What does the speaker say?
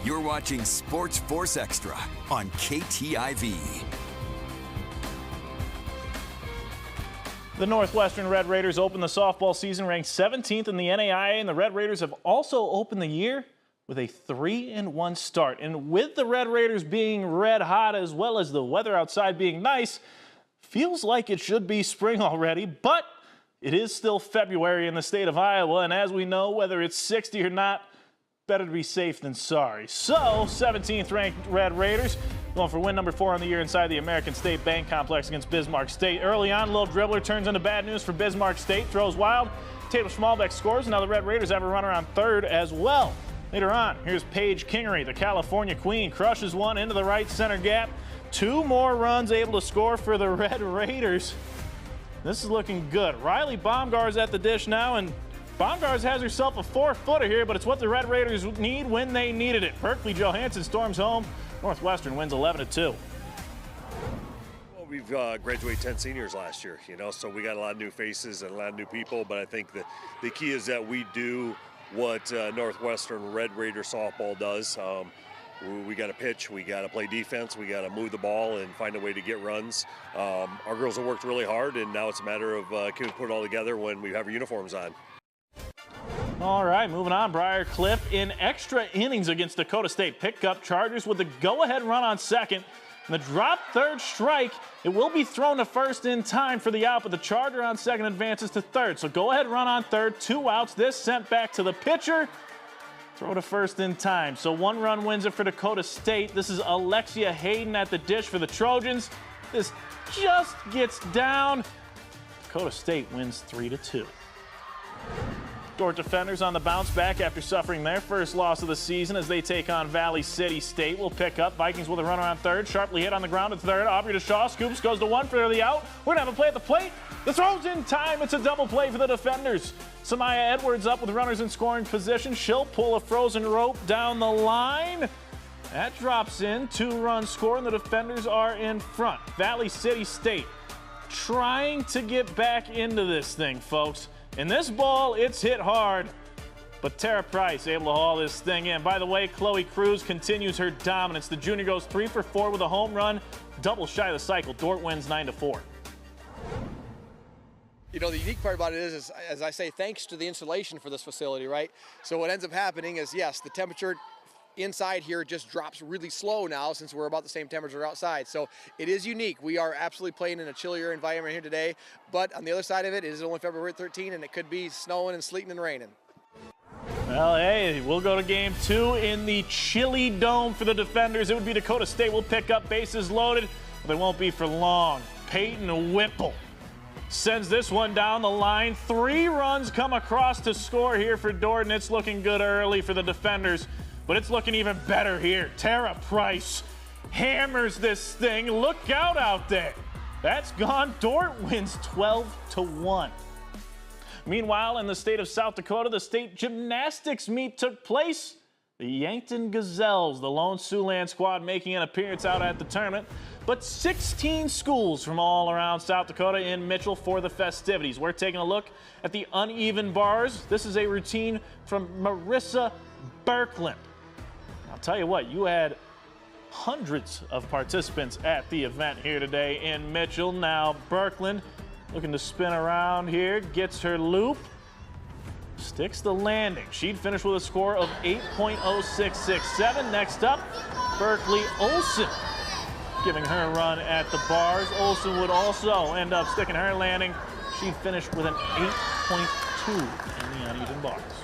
You're watching SportsFource Extra on KTIV. The Northwestern Red Raiders opened the softball season ranked 17th in the NAIA, and the Red Raiders have also opened the year with a 3-1 start. And with the Red Raiders being red hot as well as the weather outside being nice, feels like it should be spring already, but it is still February in the state of Iowa, and as we know, whether it's 60 or not, better to be safe than sorry. So, 17th ranked Red Raiders going for win number 4 on the year inside the American State Bank Complex against Bismarck State. Early on, little dribbler turns into bad news for Bismarck State, throws wild. Taylor Schmalbeck scores, and now the Red Raiders have a runner on third as well. Later on, here's Paige Kingery, the California Queen, crushes one into the right center gap. 2 more runs able to score for the Red Raiders. This is looking good. Riley Baumgart's at the dish now, and Baumgart has herself a 4-footer here, but it's what the Red Raiders need when they needed it. Berkeley Johansson storms home. Northwestern wins 11-2. Well, we've graduated 10 seniors last year, so we got a lot of new faces and a lot of new people, but I think that the key is that we do what Northwestern Red Raider softball does. We got to pitch, we got to play defense, we got to move the ball and find a way to get runs. Our girls have worked really hard, and now it's a matter of can we put it all together when we have our uniforms on. All right, moving on. Briar Cliff in extra innings against Dakota State. Pick up Chargers with the go-ahead run on second. And the drop third strike. It will be thrown to first in time for the out, but the Charger on second advances to third. So go-ahead run on third, 2 outs. This sent back to the pitcher. Throw to first in time. So 1 run wins it for Dakota State. This is Alexia Hayden at the dish for the Trojans. This just gets down. Dakota State wins 3-2. Dordt defenders on the bounce back after suffering their first loss of the season as they take on Valley City State. Will pick up. Vikings with a runner on third. Sharply hit on the ground at third. Aubrey DeShaw scoops, goes to 1 for the out. We're going to have a play at the plate. The throw's in time. It's a double play for the defenders. Samaya Edwards up with runners in scoring position. She'll pull a frozen rope down the line. That drops in. 2-run score, and the defenders are in front. Valley City State trying to get back into this thing, folks. In this ball, it's hit hard, but Tara Price able to haul this thing in. By the way, Chloe Cruz continues her dominance. The junior goes 3 for 4 with a home run, double shy of the cycle. Dordt wins 9-4. The unique part about it is, as I say, thanks to the insulation for this facility, right? So what ends up happening is, yes, the temperature inside here just drops really slow now since we're about the same temperature outside. So it is unique. We are absolutely playing in a chillier environment here today, but on the other side of it, it is only February 13 and it could be snowing and sleeting and raining. Well, hey, we'll go to game 2 in the chilly dome for the defenders. It would be Dakota State. Will pick up, bases loaded, but they won't be for long. Peyton Whipple sends this one down the line. 3 runs come across to score here for Dordt, and it's looking good early for the defenders. But it's looking even better here. Tara Price hammers this thing. Look out there. That's gone. Dordt wins 12-1. Meanwhile, in the state of South Dakota, the state gymnastics meet took place. The Yankton Gazelles, the Lone Siouxland squad, making an appearance out at the tournament. But 16 schools from all around South Dakota in Mitchell for the festivities. We're taking a look at the uneven bars. This is a routine from Marissa Berkland. I'll tell you what, you had hundreds of participants at the event here today in Mitchell. Now Berkland looking to spin around here, gets her loop, sticks the landing. She'd finish with a score of 8.0667. Next up, Berkeley Olson giving her a run at the bars. Olson would also end up sticking her landing. She'd finish with an 8.2 in the uneven bars.